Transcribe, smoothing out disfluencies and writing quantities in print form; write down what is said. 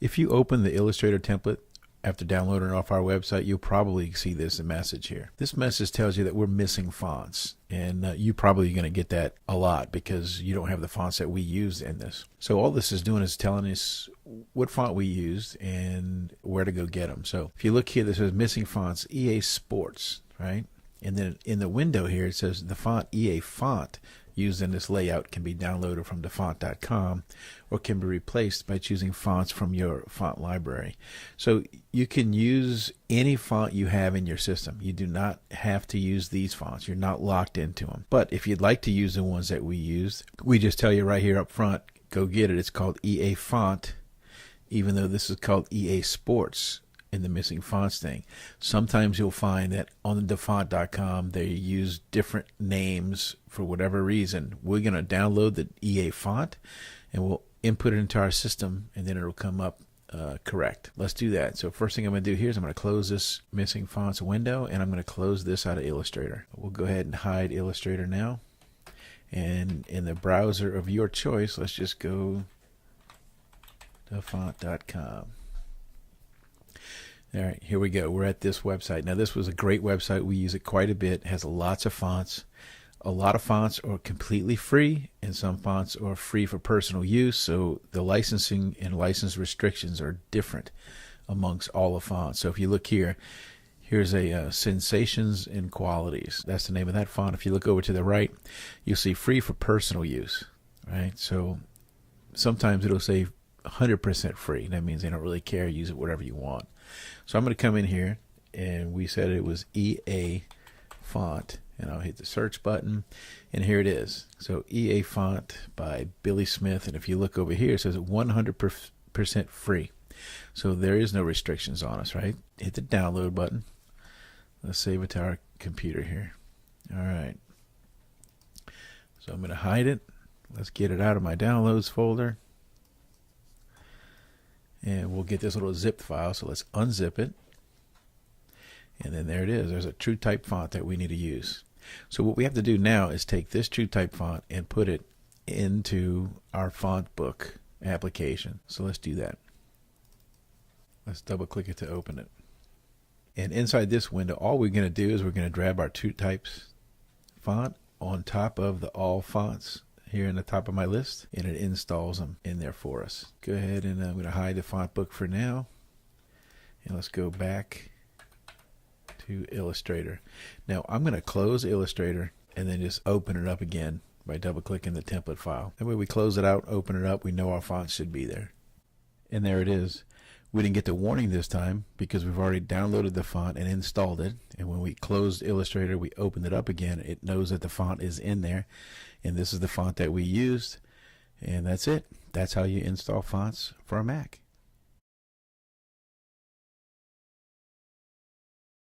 If you open the Illustrator template after downloading it off our website, you'll probably see this message here. This message tells you that we're missing fonts, and you probably going to get that a lot because you don't have the fonts that we use in this. So all this is doing is telling us what font we used and where to go get them. So if you look here, this says missing fonts, EA Sports, right? And then in the window here, it says the font EA font used in this layout can be downloaded from thefont.com or can be replaced by choosing fonts from your font library. So you can use any font you have in your system. You do not have to use these fonts. You're not locked into them. But if you'd like to use the ones that we used, we just tell you right here up front, go get it. It's called EA font, even though this is called EA Sports in the missing fonts thing. Sometimes you'll find that on thefont.com they use different names for whatever reason. We're going to download the EA font and we'll input it into our system, and then it'll come up correct. Let's do that. So first thing I'm going to do here is I'm going to close this missing fonts window, and I'm going to close this out of Illustrator. We'll go ahead and hide Illustrator now, and in the browser of your choice, let's just go to font.com. All right, here we go. We're at this website. Now, this was a great website. We use it quite a bit. It has lots of fonts. A lot of fonts are completely free, and some fonts are free for personal use. So the licensing and license restrictions are different amongst all the fonts. So if you look here, here's a Sensations and Qualities. That's the name of that font. If you look over to the right, you'll see free for personal use. Right? So sometimes it'll say 100% free. That means they don't really care. Use it whatever you want. So I'm going to come in here, and we said it was EA font, and I'll hit the search button, and here it is. So EA font by Billy Smith, and if you look over here, it says 100% free. So there is no restrictions on us, right? Hit the download button. Let's save it to our computer here. All right. So I'm going to hide it. Let's get it out of my downloads folder. And we'll get this little zipped file, so let's unzip it. And then there it is. There's a true type font that we need to use. So what we have to do now is take this true type font and put it into our font book application. So let's do that. Let's double click it to open it. And inside this window, all we're going to do is we're going to grab our true types font on top of the all fonts here in the top of my list, and it installs them in there for us. Go ahead, and I'm going to hide the font book for now, and let's go back to Illustrator. Now I'm going to close Illustrator and then just open it up again by double clicking the template file. That way we close it out, open it up, we know our font should be there. And there it is. We didn't get the warning this time because we've already downloaded the font and installed it. And when we closed Illustrator, we opened it up again. It knows that the font is in there. And this is the font that we used. And that's it. That's how you install fonts for a Mac.